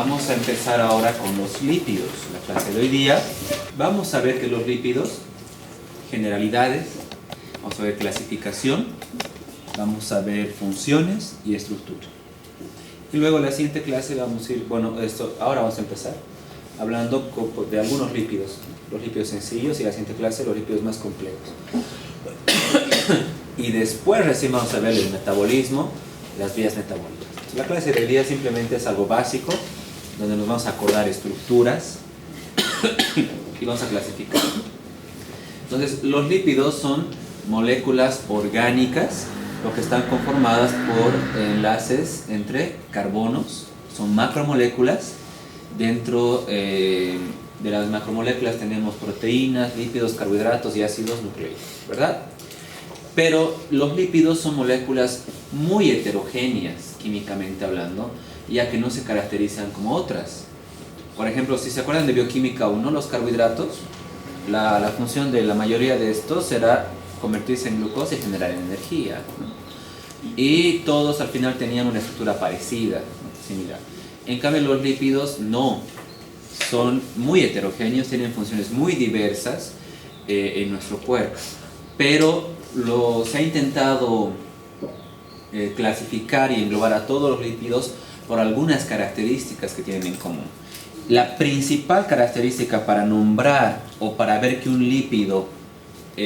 Vamos a empezar ahora con los lípidos. La clase de hoy día vamos a ver que los lípidos, generalidades, vamos a ver clasificación, vamos a ver funciones y estructura. Y luego en la siguiente clase vamos a ir, ahora vamos a empezar hablando de algunos lípidos, los lípidos sencillos, y la siguiente clase los lípidos más complejos. Y después recién vamos a ver el metabolismo, las vías metabólicas. La clase del día simplemente es algo básico, donde nos vamos a acordar estructuras y vamos a clasificar. Entonces, los lípidos son moléculas orgánicas, lo que están conformadas por enlaces entre carbonos, son macromoléculas. Dentro de las macromoléculas tenemos proteínas, lípidos, carbohidratos y ácidos nucleicos, ¿verdad? Pero los lípidos son moléculas muy heterogéneas, químicamente hablando, ya que no se caracterizan como otras. Por ejemplo, si se acuerdan de bioquímica 1, los carbohidratos, la función de la mayoría de estos será convertirse en glucosa y generar energía, ¿no? Y todos al final tenían una estructura parecida, ¿no? Similar. En cambio, los lípidos no, son muy heterogéneos, tienen funciones muy diversas en nuestro cuerpo, pero se ha intentado clasificar y englobar a todos los lípidos por algunas características que tienen en común. La principal característica para nombrar o para ver que un lípido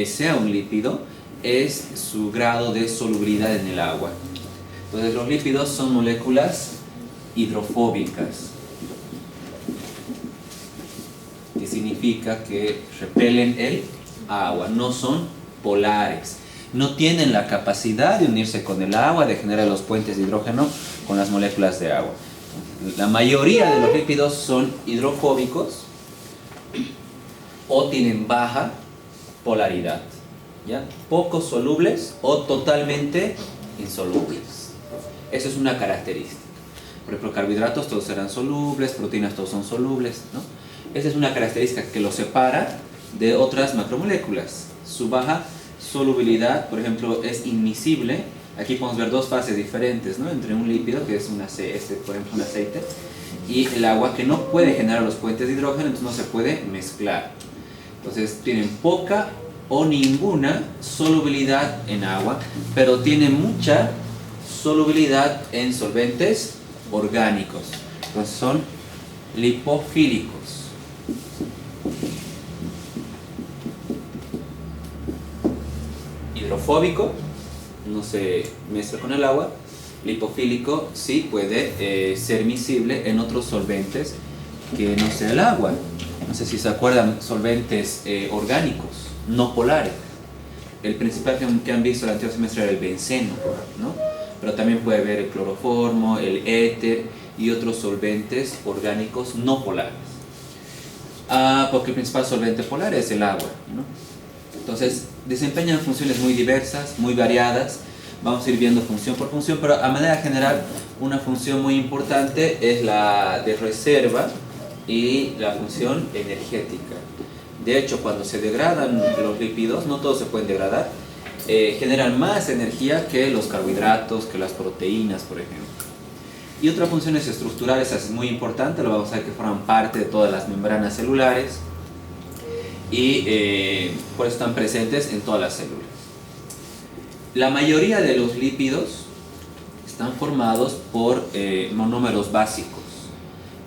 sea un lípido es su grado de solubilidad en el agua. Entonces, los lípidos son moléculas hidrofóbicas, que significa que repelen el agua, no son polares, no tienen la capacidad de unirse con el agua, de generar los puentes de hidrógeno con las moléculas de agua. La mayoría de los lípidos son hidrofóbicos o tienen baja polaridad, ¿ya? Poco solubles o totalmente insolubles. Eso es una característica. Por ejemplo, carbohidratos todos serán solubles, proteínas todos son solubles, ¿no? Esa es una característica que los separa de otras macromoléculas. Su baja solubilidad, por ejemplo, es inmiscible. Aquí podemos ver dos fases diferentes, ¿no? Entre un lípido, que es por ejemplo un aceite, y el agua, que no puede generar los puentes de hidrógeno, entonces no se puede mezclar. Entonces tienen poca o ninguna solubilidad en agua, pero tienen mucha solubilidad en solventes orgánicos. Entonces son lipofílicos. Hidrofóbico, no se mezcla con el agua. Lipofílico sí puede ser miscible en otros solventes que no sea el agua. No sé si se acuerdan, solventes orgánicos, no polares. El principal que han visto el anterior semestre era el benceno, ¿no? Pero también puede haber el cloroformo, el éter y otros solventes orgánicos no polares. Porque el principal solvente polar es el agua, ¿no? Entonces, desempeñan funciones muy diversas, muy variadas. Vamos a ir viendo función por función, pero a manera general, una función muy importante es la de reserva y la función energética. De hecho, cuando se degradan los lípidos, no todos se pueden degradar, generan más energía que los carbohidratos, que las proteínas, por ejemplo. Y otras funciones estructurales, es muy importante, lo vamos a ver que forman parte de todas las membranas celulares y por eso están presentes en todas las células. La mayoría de los lípidos están formados por monómeros básicos.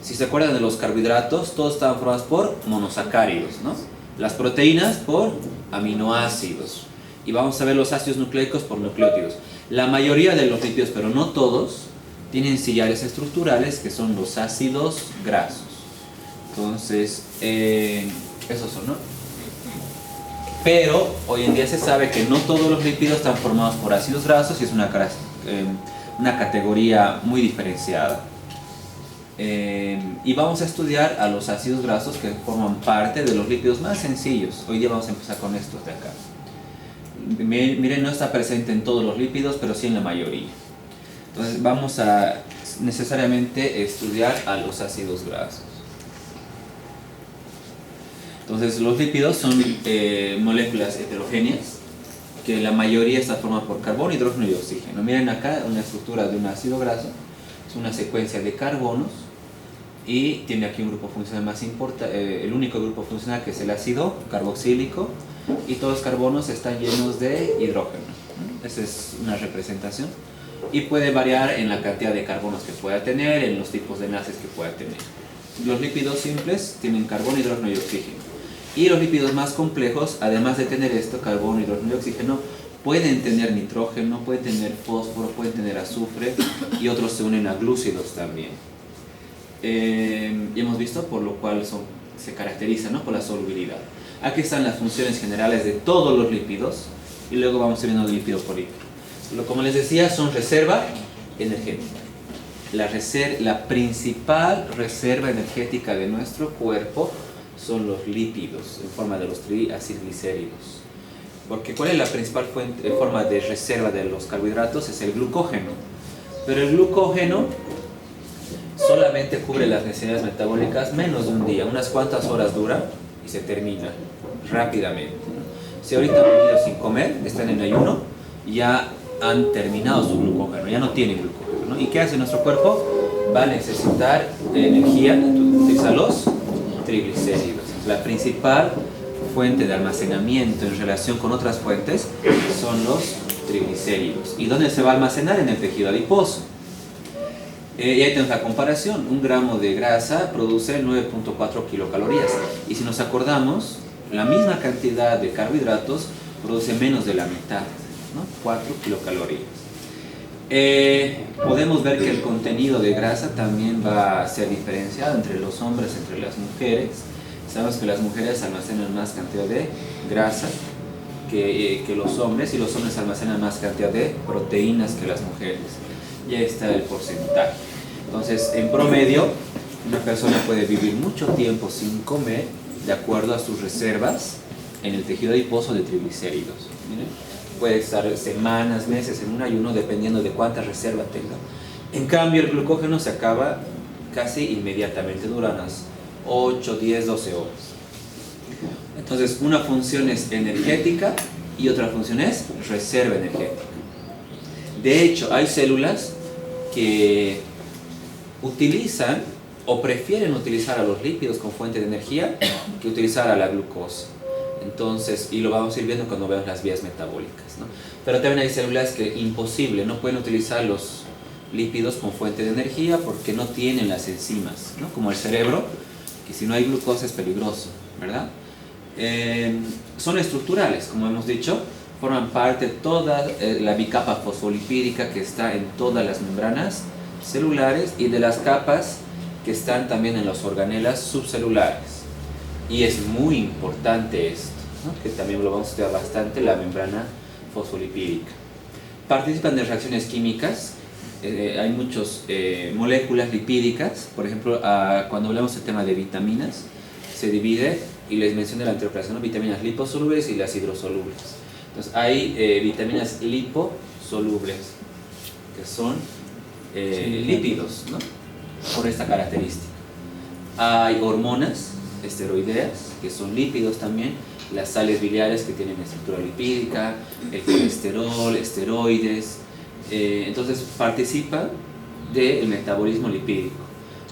Si se acuerdan de los carbohidratos, todos están formados por monosacáridos, ¿no? Las proteínas por aminoácidos. Y vamos a ver los ácidos nucleicos por nucleótidos. La mayoría de los lípidos, pero no todos, tienen sillares estructurales que son los ácidos grasos. Entonces, esos son, ¿no? Pero hoy en día se sabe que no todos los lípidos están formados por ácidos grasos y es una categoría muy diferenciada. Y vamos a estudiar a los ácidos grasos que forman parte de los lípidos más sencillos. Hoy día vamos a empezar con estos de acá. Miren, no está presente en todos los lípidos, pero sí en la mayoría. Entonces vamos a necesariamente estudiar a los ácidos grasos. Entonces los lípidos son moléculas heterogéneas, que la mayoría está formada por carbono, hidrógeno y oxígeno. Miren acá una estructura de un ácido graso, es una secuencia de carbonos y tiene aquí un grupo funcional más importante, el único grupo funcional que es el ácido carboxílico, y todos los carbonos están llenos de hidrógeno. Esa es una representación y puede variar en la cantidad de carbonos que pueda tener, en los tipos de enlaces que pueda tener. Los lípidos simples tienen carbono, hidrógeno y oxígeno, y los lípidos más complejos, además de tener esto, carbono, hidrógeno y oxígeno, pueden tener nitrógeno, pueden tener fósforo, pueden tener azufre, y otros se unen a glúcidos también. Y hemos visto por lo cual se caracterizan, ¿no?, por la solubilidad. Aquí están las funciones generales de todos los lípidos y luego vamos a ir viendo lípido por lípido. Como les decía, son reserva energética. La principal reserva energética de nuestro cuerpo son los lípidos en forma de los triacilglicéridos. Porque ¿cuál es la principal forma de reserva de los carbohidratos? Es el glucógeno. Pero el glucógeno solamente cubre las necesidades metabólicas menos de un día, unas cuantas horas dura y se termina rápidamente. Si ahorita han venido sin comer, están en ayuno, ya han terminado su glucógeno, ya no tienen glucógeno, ¿no? ¿Y qué hace nuestro cuerpo? Va a necesitar energía, utiliza los triglicéridos. La principal fuente de almacenamiento en relación con otras fuentes son los triglicéridos. ¿Y dónde se va a almacenar? En el tejido adiposo. Y ahí tenemos la comparación. Un gramo de grasa produce 9.4 kilocalorías. Y si nos acordamos, la misma cantidad de carbohidratos produce menos de la mitad, ¿no? 4 kilocalorías. Podemos ver que el contenido de grasa también va a ser diferenciado entre los hombres, entre las mujeres. Sabemos que las mujeres almacenan más cantidad de grasa que los hombres, y los hombres almacenan más cantidad de proteínas que las mujeres. Y ahí está el porcentaje. Entonces, en promedio, una persona puede vivir mucho tiempo sin comer de acuerdo a sus reservas en el tejido adiposo de triglicéridos. Miren, puede estar semanas, meses en un ayuno dependiendo de cuánta reserva tenga. En cambio, el glucógeno se acaba casi inmediatamente, dura unas 8, 10, 12 horas. Entonces, una función es energética y otra función es reserva energética. De hecho, hay células que utilizan o prefieren utilizar a los lípidos como fuente de energía que utilizar a la glucosa. Entonces, y lo vamos a ir viendo cuando veamos las vías metabólicas, ¿no? Pero también hay células que imposible, no pueden utilizar los lípidos como fuente de energía porque no tienen las enzimas, ¿no? Como el cerebro, que si no hay glucosa es peligroso, ¿verdad? Son estructurales, como hemos dicho, forman parte de toda la bicapa fosfolipídica que está en todas las membranas celulares y de las capas que están también en las organelas subcelulares. Y es muy importante esto, ¿no?, que también lo vamos a estudiar bastante, la membrana fosfolipídica. Participan de reacciones químicas, hay muchas moléculas lipídicas, por ejemplo, cuando hablamos del tema de vitaminas, se divide, y les mencioné la anterior clase, ¿no?, vitaminas liposolubles y las hidrosolubles. Entonces hay vitaminas liposolubles, que son lípidos, ¿no?, por esta característica. Hay hormonas esteroideas, que son lípidos también, las sales biliares que tienen estructura lipídica, el colesterol, esteroides. Entonces participan del metabolismo lipídico.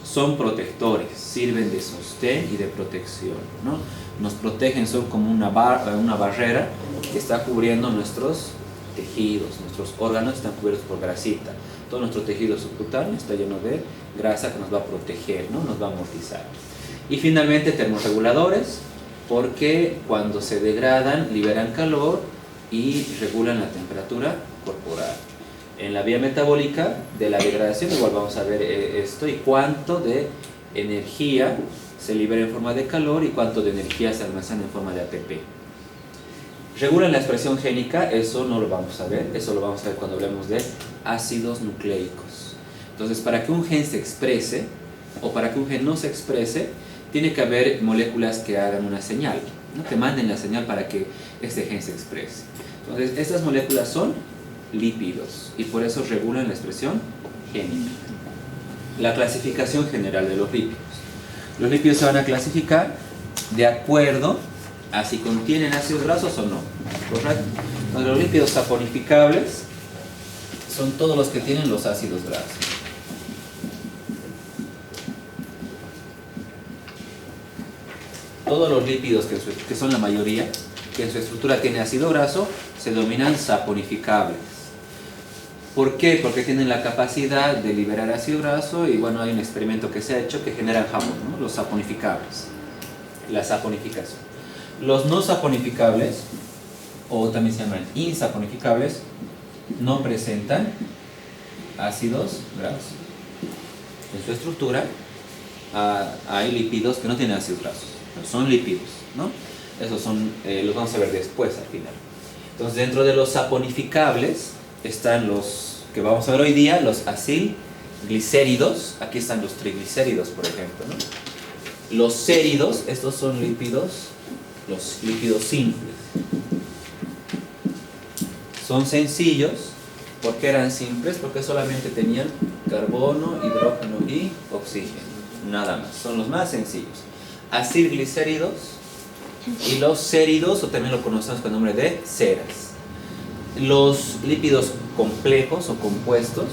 Son protectores, sirven de sostén y de protección, ¿no? Nos protegen, son como una barrera que está cubriendo nuestros tejidos, nuestros órganos están cubiertos por grasita. Todo nuestro tejido subcutáneo está lleno de grasa que nos va a proteger, ¿no?, nos va a amortizar. Y finalmente termorreguladores, porque cuando se degradan liberan calor y regulan la temperatura corporal. En la vía metabólica de la degradación igual vamos a ver esto y cuánto de energía se libera en forma de calor y cuánto de energía se almacena en forma de ATP. Regulan la expresión génica, eso no lo vamos a ver, eso lo vamos a ver cuando hablemos de ácidos nucleicos. Entonces, para que un gen se exprese o para que un gen no se exprese, tiene que haber moléculas que hagan una señal, ¿no?, que manden la señal para que este gen se exprese. Entonces, estas moléculas son lípidos y por eso regulan la expresión génica. La clasificación general de los lípidos. Los lípidos se van a clasificar de acuerdo a si contienen ácidos grasos o no, ¿correcto? Entonces, los lípidos saponificables son todos los que tienen los ácidos grasos. todos los lípidos que son la mayoría, que en su estructura tiene ácido graso, se denominan saponificables. ¿Por qué? Porque tienen la capacidad de liberar ácido graso y bueno, hay un experimento que se ha hecho que generan jabón, ¿no? Los saponificables, la saponificación. Los no saponificables, o también se llaman insaponificables, no presentan ácidos grasos. En su estructura hay lípidos que no tienen ácidos grasos, pero son lípidos, ¿no? Esos son, los vamos a ver después al final. Entonces dentro de los saponificables están los que vamos a ver hoy día, los acilglicéridos. Aquí están los triglicéridos, por ejemplo, ¿no? Los séridos, estos son lípidos, los lípidos simples. Son sencillos. ¿Por qué eran simples? Porque solamente tenían carbono, hidrógeno y oxígeno. Nada más. Son los más sencillos. Acilglicéridos y los séridos, o también lo conocemos con el nombre de ceras. Los lípidos complejos o compuestos,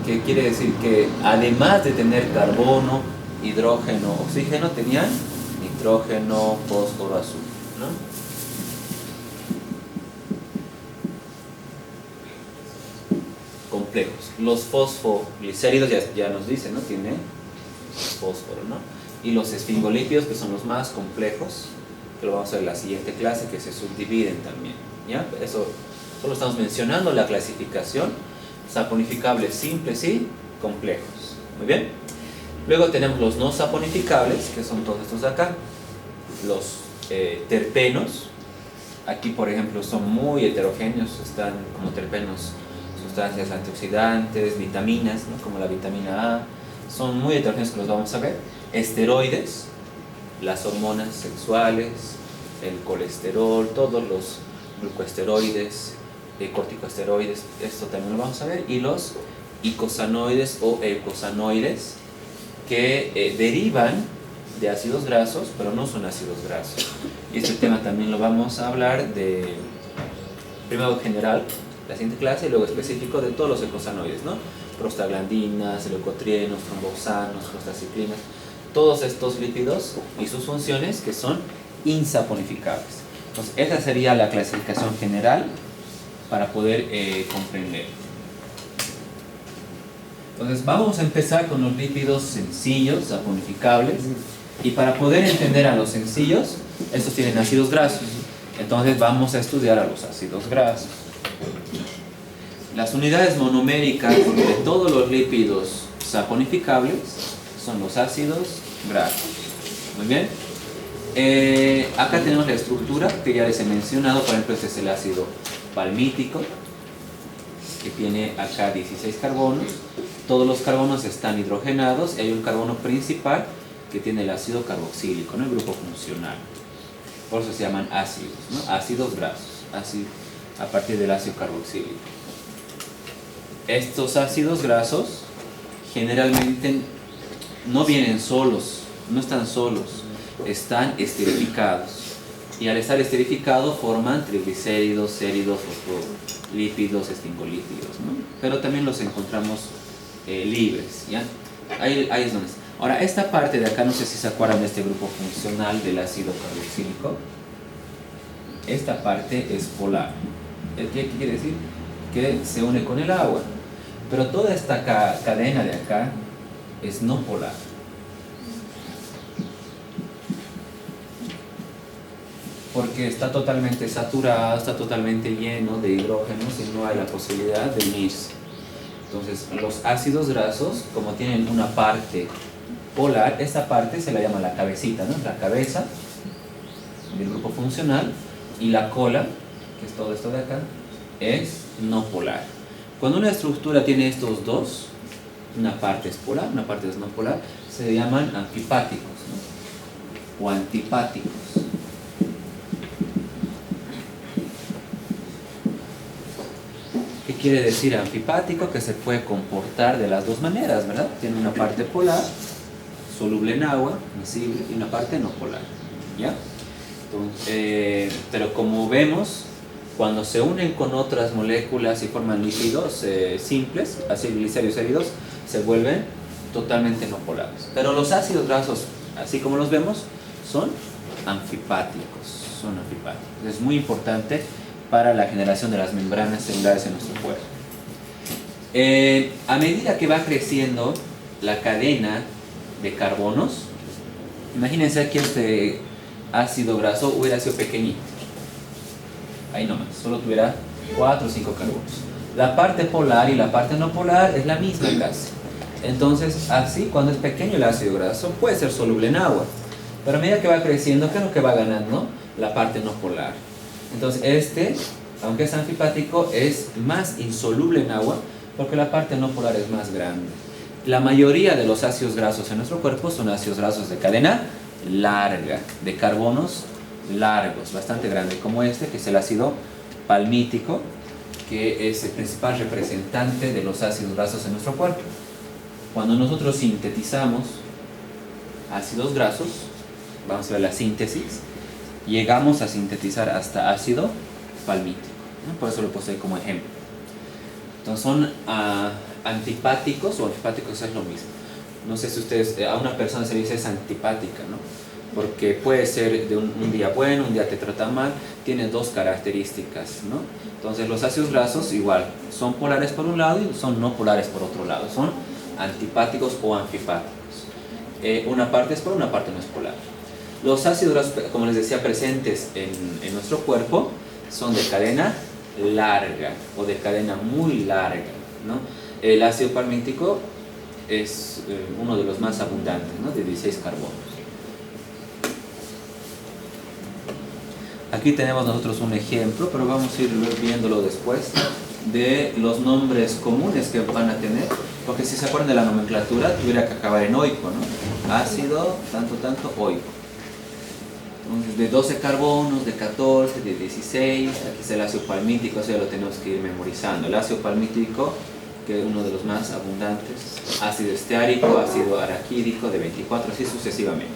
que quiere decir que además de tener carbono, hidrógeno, oxígeno, tenían nitrógeno, fósforo, azufre, ¿no? Complejos. Los fosfoglicéridos ya nos dicen, ¿no? Tiene fósforo, ¿no? Y los esfingolípidos, que son los más complejos, que lo vamos a ver en la siguiente clase, que se subdividen también, ¿ya? Eso solo estamos mencionando la clasificación: saponificables simples y complejos. Muy bien. Luego tenemos los no saponificables, que son todos estos de acá. Los terpenos. Aquí, por ejemplo, son muy heterogéneos, están como terpenos sustancias antioxidantes, vitaminas, ¿no? Como la vitamina A, son muy heterogéneos, que los vamos a ver. Esteroides, las hormonas sexuales, el colesterol, todos los glucoesteroides, corticosteroides, esto también lo vamos a ver. Y los icosanoides o eicosanoides, que derivan de ácidos grasos, pero no son ácidos grasos. Y este tema también lo vamos a hablar de, primero general, la siguiente clase, y luego específico de todos los eicosanoides, ¿no? Prostaglandinas, leucotrienos, tromboxanos, prostaciclinas, todos estos lípidos y sus funciones que son insaponificables. Entonces, esa sería la clasificación general para poder comprender. Entonces, vamos a empezar con los lípidos sencillos, saponificables, y para poder entender a los sencillos, estos tienen ácidos grasos. Entonces, vamos a estudiar a los ácidos grasos. Las unidades monoméricas de todos los lípidos saponificables son los ácidos grasos. Muy bien. Acá tenemos la estructura que ya les he mencionado. Por ejemplo, este es el ácido palmítico, que tiene acá 16 carbonos. Todos los carbonos están hidrogenados y hay un carbono principal que tiene el ácido carboxílico, ¿no? El grupo funcional. Por eso se llaman ácidos, ¿no? Ácidos grasos, a partir del ácido carboxílico. Estos ácidos grasos generalmente no vienen solos, no están solos, están esterificados. Y al estar esterificados forman triglicéridos, séridos, fosfolípidos, esfingolípidos, ¿no? Pero también los encontramos libres, ¿ya? Ahí es donde está. Ahora, esta parte de acá, no sé si se acuerdan de este grupo funcional del ácido carboxílico. Esta parte es polar. ¿Qué quiere decir? Que se une con el agua. Pero toda esta cadena de acá es no polar. Porque está totalmente saturado, está totalmente lleno de hidrógenos y no hay la posibilidad de unirse. Entonces, los ácidos grasos, como tienen una parte polar, esta parte se la llama la cabecita, ¿no? La cabeza del grupo funcional, y la cola, que es todo esto de acá, es no polar. Cuando una estructura tiene estos dos, una parte es polar, una parte es no polar, se llaman anfipáticos, ¿no? O antipáticos. ¿Qué quiere decir anfipático? Que se puede comportar de las dos maneras, ¿verdad? Tiene una parte polar, soluble en agua, miscible, y una parte no polar, ¿ya? Entonces, pero como vemos, cuando se unen con otras moléculas y forman lípidos simples, acilglicéridos, se vuelven totalmente no polares. Pero los ácidos grasos, así como los vemos, son anfipáticos. Es muy importante para la generación de las membranas celulares en nuestro cuerpo. A medida que va creciendo la cadena de carbonos, imagínense que este ácido graso hubiera sido pequeñito. Ahí nomás, solo tuviera 4 o 5 carbonos. La parte polar y la parte no polar es la misma casi. Entonces, así, cuando es pequeño el ácido graso, puede ser soluble en agua. Pero a medida que va creciendo, ¿qué es lo que va ganando? La parte no polar. Entonces, aunque es anfipático, es más insoluble en agua porque la parte no polar es más grande. La mayoría de los ácidos grasos en nuestro cuerpo son ácidos grasos de cadena larga, de carbonos largos, bastante grandes, como que es el ácido palmítico, que es el principal representante de los ácidos grasos en nuestro cuerpo. Cuando nosotros sintetizamos ácidos grasos, vamos a ver la síntesis, llegamos a sintetizar hasta ácido palmítico, ¿no? Por eso lo puse como ejemplo. Entonces son antipáticos o anfipáticos, es lo mismo. No sé si ustedes, a una persona se le dice es antipática, ¿no? Porque puede ser de un día bueno, un día te trata mal, tiene dos características, ¿no? Entonces los ácidos grasos igual, son polares por un lado y son no polares por otro lado, son antipáticos o anfipáticos. Una parte es polar, una parte no es polar. Los ácidos grasos, como les decía, presentes en nuestro cuerpo son de cadena larga o de cadena muy larga, ¿no? El ácido palmítico es uno de los más abundantes, ¿no? De 16 carbonos. Aquí tenemos nosotros un ejemplo, pero vamos a ir viéndolo después, de los nombres comunes que van a tener, porque si se acuerdan de la nomenclatura, tuviera que acabar en oico, ¿no? Ácido, tanto, oico. Entonces, de 12 carbonos, de 14, de 16, aquí está el ácido palmítico, eso ya lo tenemos que ir memorizando. El ácido palmítico, que es uno de los más abundantes, ácido esteárico, ácido araquídico, de 24, así sucesivamente.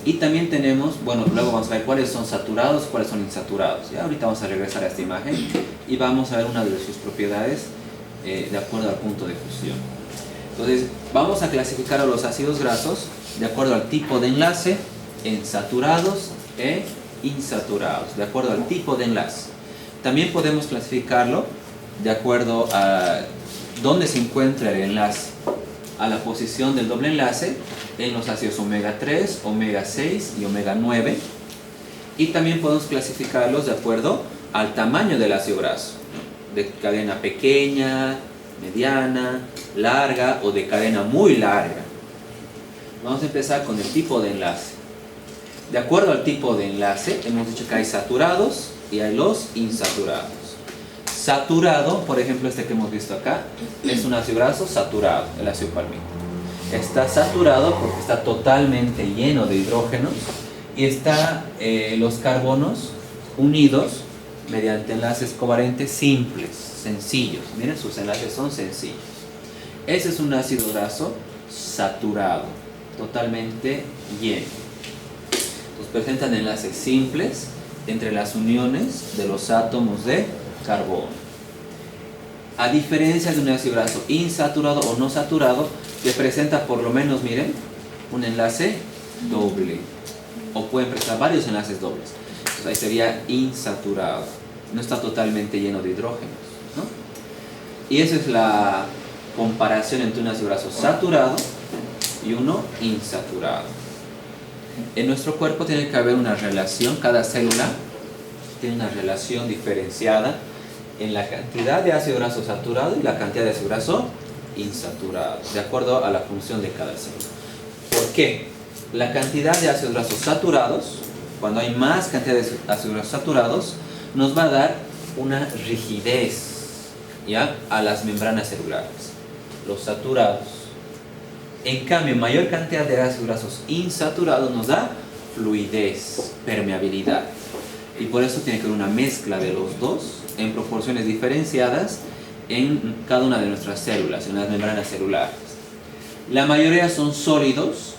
Y también tenemos, bueno, luego vamos a ver cuáles son saturados, cuáles son insaturados. ¿Ya? Ahorita vamos a regresar a esta imagen y vamos a ver una de sus propiedades de acuerdo al punto de fusión. Entonces, vamos a clasificar a los ácidos grasos de acuerdo al tipo de enlace en saturados e insaturados, de acuerdo al tipo de enlace. También podemos clasificarlo de acuerdo a dónde se encuentra el enlace, a la posición del doble enlace en los ácidos omega 3, omega 6 y omega 9. Y también podemos clasificarlos de acuerdo al tamaño del ácido graso, ¿no? De cadena pequeña, mediana, larga o de cadena muy larga. Vamos a empezar con el tipo de enlace. De acuerdo al tipo de enlace, hemos dicho que hay saturados y hay los insaturados. Saturado, por ejemplo este que hemos visto acá, es un ácido graso saturado, el ácido palmítico. Está saturado porque está totalmente lleno de hidrógenos y está los carbonos unidos mediante enlaces covalentes simples, sencillos. Miren, sus enlaces son sencillos. Ese es un ácido graso saturado, totalmente lleno. Entonces presentan enlaces simples entre las uniones de los átomos de carbono. A diferencia de un ácido graso insaturado o no saturado, que presenta por lo menos, miren, un enlace doble. O pueden presentar varios enlaces dobles. Entonces ahí sería insaturado. No está totalmente lleno de hidrógenos, ¿no? Y esa es la comparación entre un ácido graso saturado y uno insaturado. En nuestro cuerpo tiene que haber una relación, cada célula tiene una relación diferenciada en la cantidad de ácido graso saturado y la cantidad de ácido graso insaturado, de acuerdo a la función de cada célula. ¿Por qué? La cantidad de ácidos grasos saturados, cuando hay más cantidad de ácidos grasos saturados, nos va a dar una rigidez, ¿ya?, a las membranas celulares, los saturados. En cambio, mayor cantidad de ácidos grasos insaturados nos da fluidez, permeabilidad. Y por eso tiene que haber una mezcla de los dos en proporciones diferenciadas en cada una de nuestras células, en las membranas celulares. La mayoría son sólidos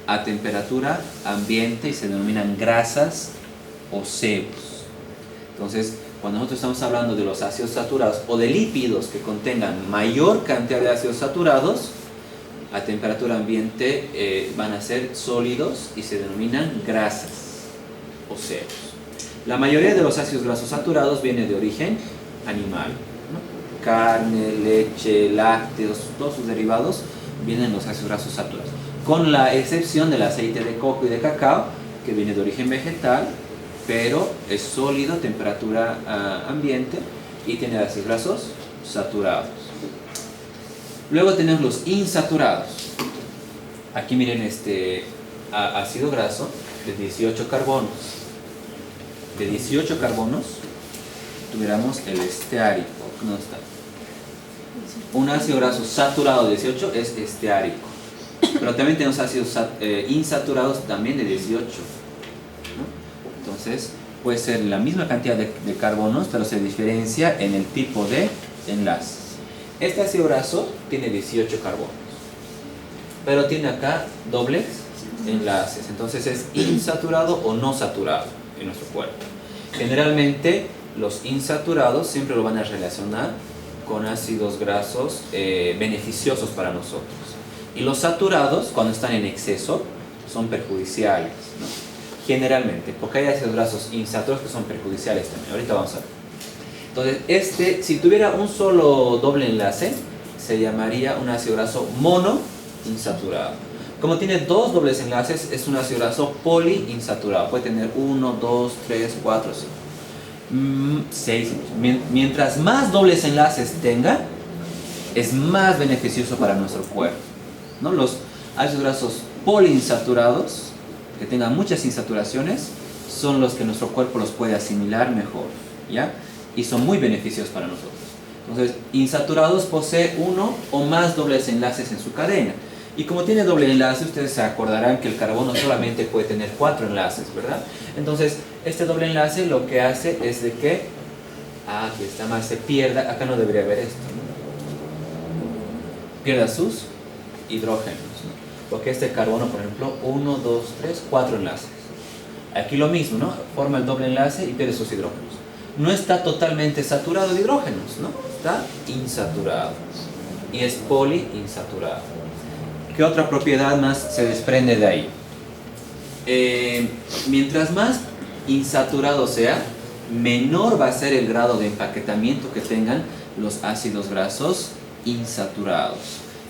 a temperatura ambiente y se denominan grasas o sebos. Entonces, cuando nosotros estamos hablando de los ácidos saturados o de lípidos que contengan mayor cantidad de ácidos saturados, a temperatura ambiente van a ser sólidos y se denominan grasas o ceros. La mayoría de los ácidos grasos saturados vienen de origen animal, ¿no? Carne, leche, lácteos, todos sus derivados vienen de los ácidos grasos saturados, con la excepción del aceite de coco y de cacao, que viene de origen vegetal, pero es sólido a temperatura ambiente y tiene ácidos grasos saturados. Luego tenemos los insaturados. Aquí miren este ácido graso de 18 carbonos. De 18 carbonos tuviéramos el esteárico. ¿Dónde está? Un ácido graso saturado de 18 es esteárico. Pero también tenemos ácidos insaturados también de 18. ¿No? Entonces puede ser la misma cantidad de carbonos, pero se diferencia en el tipo de enlace. Este ácido graso tiene 18 carbonos, pero tiene acá dobles enlaces, entonces es insaturado o no saturado en nuestro cuerpo. Generalmente los insaturados siempre lo van a relacionar con ácidos grasos beneficiosos para nosotros, y los saturados, cuando están en exceso, son perjudiciales, ¿no? Generalmente, porque hay ácidos grasos insaturados que son perjudiciales también. Ahorita vamos a ver. Entonces, si tuviera un solo doble enlace, se llamaría un ácido graso monoinsaturado. Como tiene dos dobles enlaces, es un ácido graso poliinsaturado. Puede tener 1, 2, 3, 4, 5, 6. Mientras más dobles enlaces tenga, es más beneficioso para nuestro cuerpo, ¿no? Los ácidos grasos poliinsaturados, que tengan muchas insaturaciones, son los que nuestro cuerpo los puede asimilar mejor, ¿ya? Y son muy beneficiosos para nosotros. Entonces, insaturados posee uno o más dobles enlaces en su cadena. Y como tiene doble enlace, ustedes se acordarán que el carbono solamente puede tener 4 enlaces, ¿verdad? Entonces, este doble enlace lo que hace es de que, aquí está mal, se pierda, acá no debería haber esto, ¿no? Pierda sus hidrógenos, ¿no? Porque este carbono, por ejemplo, 1, 2, 3, 4 enlaces. Aquí lo mismo, ¿no? Forma el doble enlace y pierde sus hidrógenos. No está totalmente saturado de hidrógenos, ¿no? Está insaturado y es poliinsaturado. ¿Qué otra propiedad más se desprende de ahí? Mientras más insaturado sea, menor va a ser el grado de empaquetamiento que tengan los ácidos grasos insaturados.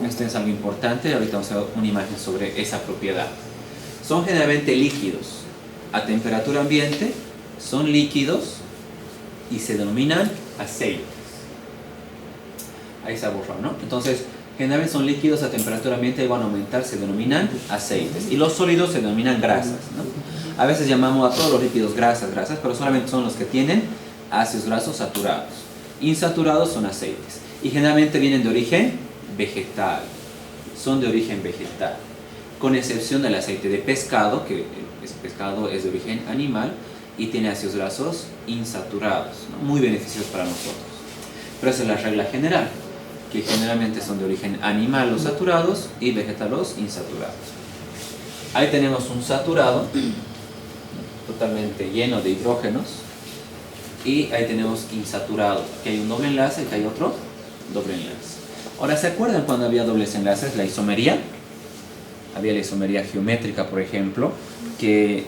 Esto es algo importante, ahorita vamos a ver una imagen sobre esa propiedad. Son generalmente líquidos. A temperatura ambiente son líquidos y se denominan aceites. Ahí se ha borrado, ¿no? Entonces, generalmente son líquidos a temperatura ambiente y van a aumentar, se denominan aceites. Y los sólidos se denominan grasas, ¿no? A veces llamamos a todos los líquidos grasas, pero solamente son los que tienen ácidos grasos saturados. Insaturados son aceites. Y generalmente vienen de origen vegetal. Son de origen vegetal. Con excepción del aceite de pescado, que el pescado es de origen animal y tiene ácidos grasos insaturados, ¿no? Muy beneficiosos para nosotros. Pero esa es la regla general, que generalmente son de origen animal los saturados y vegetal los insaturados. Ahí tenemos un saturado totalmente lleno de hidrógenos, y ahí tenemos insaturados. Aquí hay un doble enlace y aquí hay otro doble enlace. Ahora, ¿se acuerdan cuando había dobles enlaces? La isomería. Había la isomería geométrica, por ejemplo, que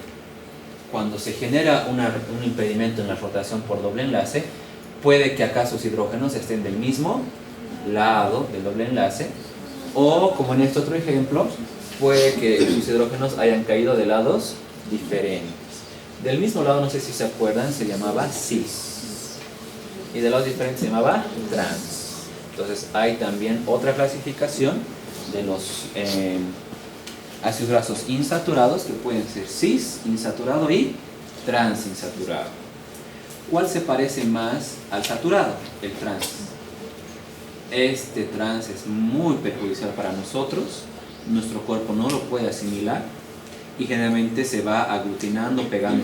cuando se genera un impedimento en la rotación por doble enlace, puede que acá sus hidrógenos estén del mismo lado del doble enlace, o como en este otro ejemplo, puede que sus hidrógenos hayan caído de lados diferentes. Del mismo lado, no sé si se acuerdan, se llamaba cis, y de lados diferentes se llamaba trans. Entonces hay también otra clasificación de los ácidos grasos insaturados, que pueden ser cis insaturado y trans insaturado. ¿Cuál se parece más al saturado? El trans. Este trans es muy perjudicial para nosotros, nuestro cuerpo no lo puede asimilar y generalmente se va aglutinando, pegando.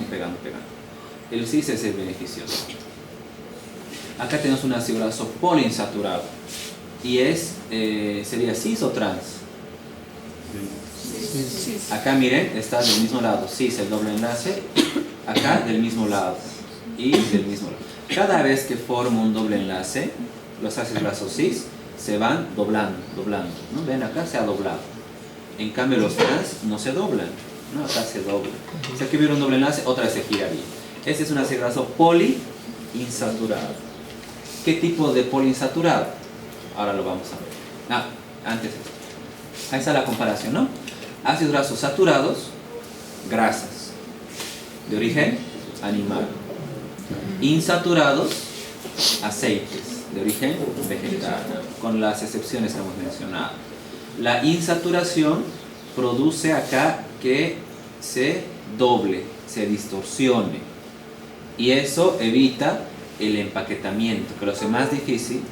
El cis es el beneficioso. Acá tenemos un ácido graso poliinsaturado y sería cis o trans. Acá miren, está del mismo lado, cis el doble enlace, acá del mismo lado y del mismo lado. Cada vez que formo un doble enlace, los ácidos grasos cis se van doblando, ¿no? Ven, acá se ha doblado. En cambio los trans no se doblan, ¿no? Acá se doblan. Si aquí hubiera un doble enlace, otra vez se giraría. Este es un ácido graso poliinsaturado. ¿Qué tipo de poliinsaturado? Ahora lo vamos a ver. Antes esto. Ahí está la comparación, ¿no? Ácidos grasos saturados, grasas de origen animal. Insaturados, aceites de origen vegetal, con las excepciones que hemos mencionado. La insaturación produce acá que se doble, se distorsione, y eso evita el empaquetamiento, que lo hace más difícil.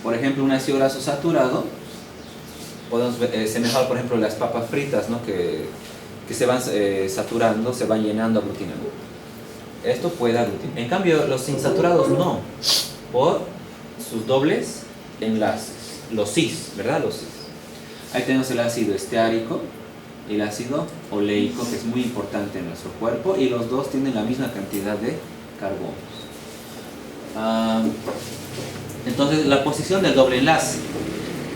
Por ejemplo, un ácido graso saturado podemos semejar, por ejemplo, las papas fritas, ¿no? que se van saturando, se van llenando, aglutinando. Esto puede aglutinar. En cambio, los insaturados no, por sus dobles enlaces, los cis, ¿verdad? Los cis. Ahí tenemos el ácido esteárico y el ácido oleico, que es muy importante en nuestro cuerpo, y los dos tienen la misma cantidad de carbonos. Entonces, la posición del doble enlace.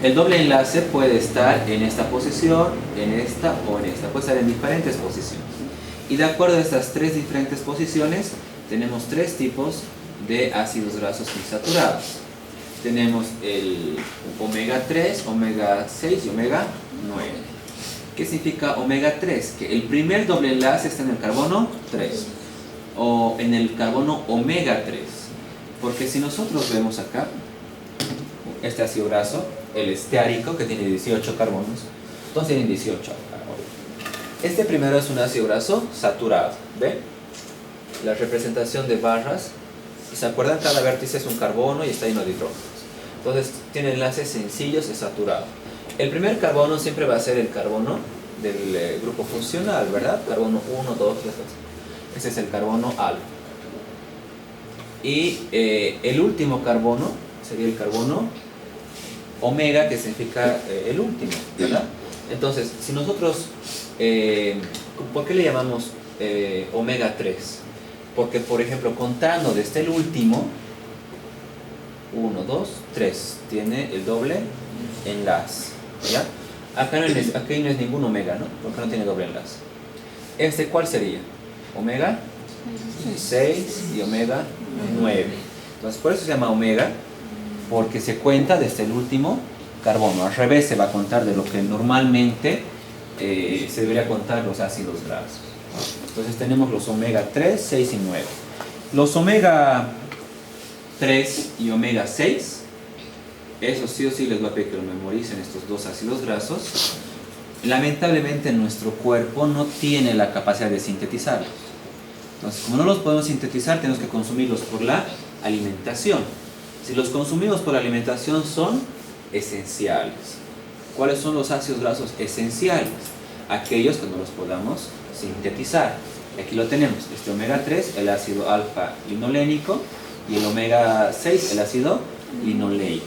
El doble enlace puede estar en esta posición, en esta o en esta. Puede estar en diferentes posiciones. Y de acuerdo a estas tres diferentes posiciones, tenemos tres tipos de ácidos grasos insaturados. Tenemos el omega 3, omega 6 y omega 9. ¿Qué significa omega 3? Que el primer doble enlace está en el carbono 3 o en el carbono omega 3. Porque si nosotros vemos acá, este ácido graso, el esteárico, que tiene 18 carbonos, todos tienen 18 carbonos. Este primero es un ácido graso saturado, ¿ve? La representación de barras, ¿se acuerdan? Cada vértice es un carbono y está lleno de hidrógenos. Entonces tiene enlaces sencillos y saturado. El primer carbono siempre va a ser el carbono del grupo funcional, ¿verdad? Carbono 1, 2, 3, 4. Ese es el carbono alfa. Y el último carbono sería el carbono omega, que significa el último, ¿verdad? Entonces, si nosotros, ¿por qué le llamamos omega 3? Porque, por ejemplo, contando desde el último, 1, 2, 3, tiene el doble enlace, ¿ya? Acá no es ningún omega, ¿no? Porque no tiene doble enlace. ¿Este cuál sería? Omega 6 y omega 9. Entonces, por eso se llama omega, porque se cuenta desde el último carbono. Al revés se va a contar de lo que normalmente se debería contar los ácidos grasos. Entonces tenemos los omega 3, 6 y 9. Los omega 3 y omega 6, eso sí o sí les voy a pedir que lo memoricen, estos dos ácidos grasos. Lamentablemente nuestro cuerpo no tiene la capacidad de sintetizarlos. Entonces, como no los podemos sintetizar, tenemos que consumirlos por la alimentación. Si los consumimos por la alimentación, son esenciales. ¿Cuáles son los ácidos grasos esenciales? Aquellos que no los podamos sintetizar. Aquí lo tenemos, este omega 3, el ácido alfa linolénico, y el omega 6, el ácido linoleico.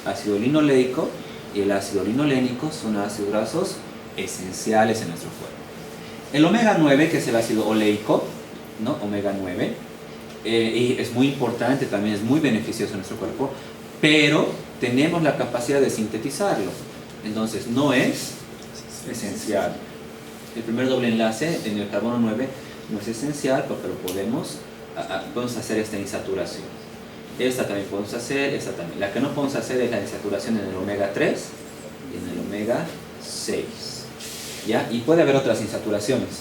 Ácido linoleico y el ácido linolénico son ácidos grasos esenciales en nuestro cuerpo. El omega 9, que es el ácido oleico, ¿no? Omega 9, y es muy importante, también es muy beneficioso en nuestro cuerpo, pero tenemos la capacidad de sintetizarlo, entonces no es esencial. El primer doble enlace en el carbono 9 no es esencial porque lo podemos hacer esta insaturación. Esta también podemos hacer, esta también. La que no podemos hacer es la insaturación en el omega 3 y en el omega 6, ¿ya? Y puede haber otras insaturaciones.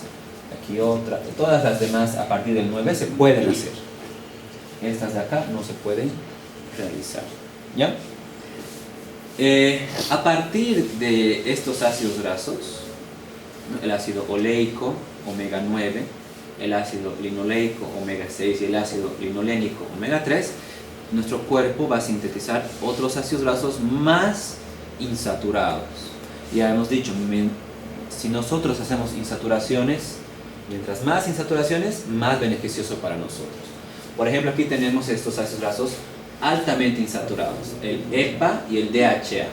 Aquí otra, todas las demás a partir del 9 se pueden hacer. Estas de acá no se pueden realizar, ¿ya? A partir de estos ácidos grasos, ¿no? El ácido oleico, omega 9, el ácido linoleico, omega 6 y el ácido linolénico, omega 3, nuestro cuerpo va a sintetizar otros ácidos grasos más insaturados. Ya hemos dicho, si nosotros hacemos insaturaciones, mientras más insaturaciones, más beneficioso para nosotros. Por ejemplo, aquí tenemos estos ácidos grasos altamente insaturados, el EPA y el DHA.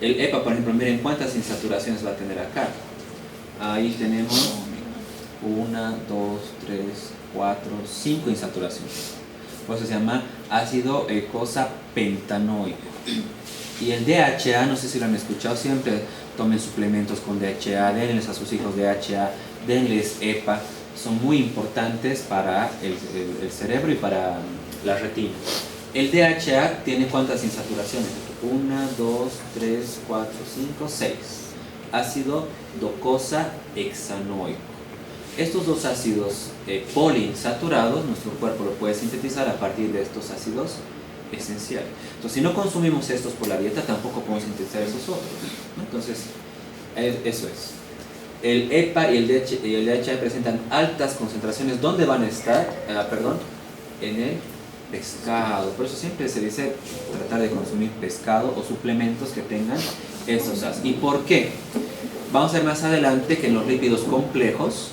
El EPA, por ejemplo, miren cuántas insaturaciones va a tener acá. Ahí tenemos 1, 2, 3, 4, 5 insaturaciones. por eso se llama ácido eicosapentanoico. Y el DHA, no sé si lo han escuchado, siempre tomen suplementos con DHA, denles a sus hijos DHA, denles EPA, son muy importantes para el cerebro y para la retina. El DHA tiene ¿cuántas insaturaciones? 1, 2, 3, 4, 5, 6. Ácido docosahexanoico. Estos dos ácidos poliinsaturados, nuestro cuerpo lo puede sintetizar a partir de estos ácidos esenciales. Entonces, si no consumimos estos por la dieta, tampoco podemos sintetizar esos otros, ¿no? Entonces, eso es. El EPA y el DHA presentan altas concentraciones. ¿Dónde van a estar? En el pescado. Por eso siempre se dice tratar de consumir pescado o suplementos que tengan esos ácidos. ¿Y por qué? Vamos a ver más adelante que en los lípidos complejos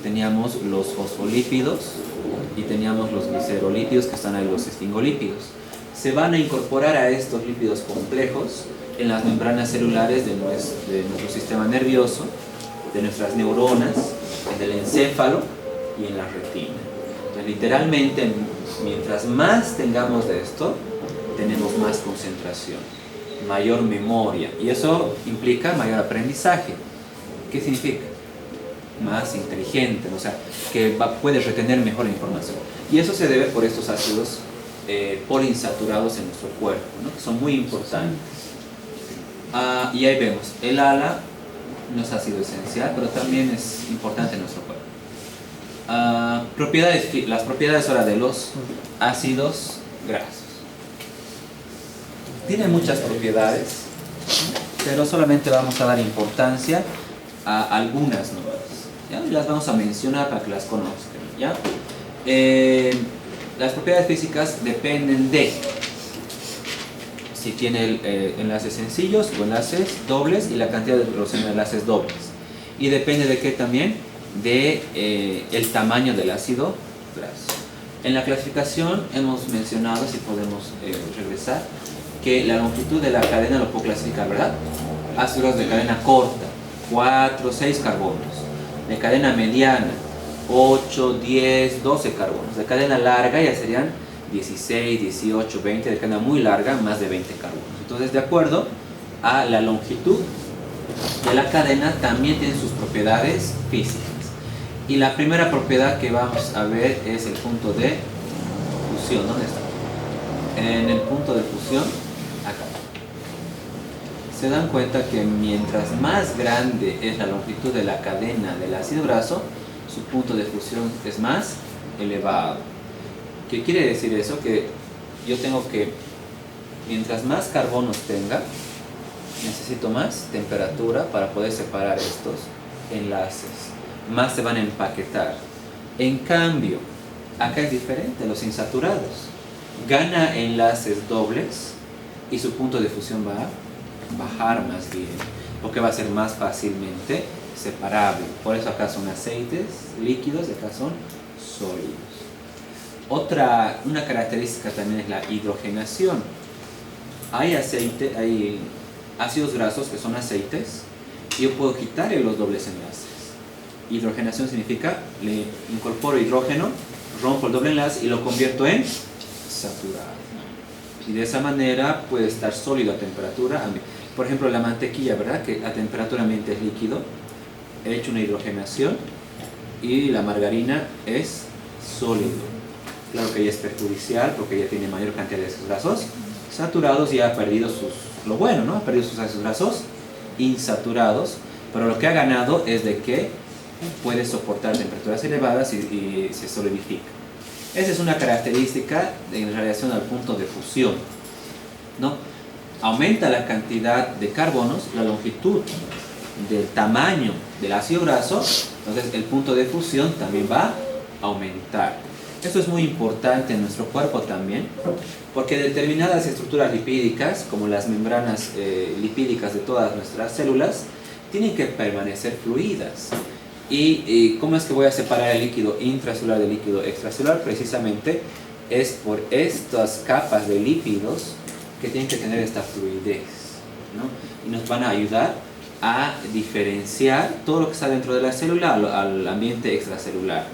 teníamos los fosfolípidos y teníamos los glicerolípidos, que están ahí, los esfingolípidos. Se van a incorporar a estos lípidos complejos en las membranas celulares de nuestro sistema nervioso, de nuestras neuronas, en el encéfalo y en la retina. Entonces, literalmente, mientras más tengamos de esto, tenemos más concentración, mayor memoria, y eso implica mayor aprendizaje. ¿Qué significa? Más inteligente, o sea, que puedes retener mejor la información. Y eso se debe por estos ácidos poliinsaturados en nuestro cuerpo, ¿no? Que son muy importantes. Y ahí vemos, el ALA no es ácido esencial, pero también es importante en nuestro cuerpo. Las propiedades ahora de los ácidos grasos. Tienen muchas propiedades, pero solamente vamos a dar importancia a algunas nuevas, ¿ya? Y las vamos a mencionar para que las conozcan, ¿ya? Las propiedades físicas dependen de si tiene enlaces sencillos o enlaces dobles y la cantidad de los enlaces dobles. Y depende de qué también, de el tamaño del ácido graso. En la clasificación hemos mencionado, si podemos regresar, que la longitud de la cadena lo puedo clasificar, ¿verdad? Ácidos de cadena corta, 4, 6 carbonos. De cadena mediana, 8, 10, 12 carbonos. De cadena larga ya serían 16, 18, 20. De cadena muy larga, más de 20 carbonos. Entonces, de acuerdo a la longitud de la cadena, también tiene sus propiedades físicas. Y la primera propiedad que vamos a ver es el punto de fusión. ¿Dónde está? En el punto de fusión, acá. Se dan cuenta que mientras más grande es la longitud de la cadena del ácido graso, su punto de fusión es más elevado. ¿Qué quiere decir eso? Que yo tengo que, mientras más carbonos tenga, necesito más temperatura para poder separar estos enlaces. Más se van a empaquetar. En cambio, acá es diferente, los insaturados. Gana enlaces dobles y su punto de fusión va a bajar más bien, porque va a ser más fácilmente separable. Por eso acá son aceites líquidos y acá son sólidos. Una característica también es la hidrogenación. Hay ácidos grasos que son aceites y yo puedo quitarle los dobles enlaces. Hidrogenación significa le incorporo hidrógeno, rompo el doble enlace y lo convierto en saturado. Y de esa manera puede estar sólido a temperatura ambiente. Por ejemplo, la mantequilla, ¿verdad? Que a temperatura ambiente es líquido. He hecho una hidrogenación y la margarina es sólido. Claro que ella es perjudicial porque ella tiene mayor cantidad de ácidos grasos saturados y ha perdido lo bueno, ¿no? Ha perdido sus ácidos grasos insaturados, pero lo que ha ganado es de que puede soportar temperaturas elevadas y se solidifica. Esa es una característica en relación al punto de fusión, ¿no? Aumenta la cantidad de carbonos, la longitud del tamaño del ácido graso, entonces el punto de fusión también va a aumentar. Esto es muy importante en nuestro cuerpo también, porque determinadas estructuras lipídicas, como las membranas lipídicas de todas nuestras células, tienen que permanecer fluidas. ¿Y cómo es que voy a separar el líquido intracelular del líquido extracelular? Precisamente es por estas capas de lípidos que tienen que tener esta fluidez, ¿no? Y nos van a ayudar a diferenciar todo lo que está dentro de la célula al ambiente extracelular.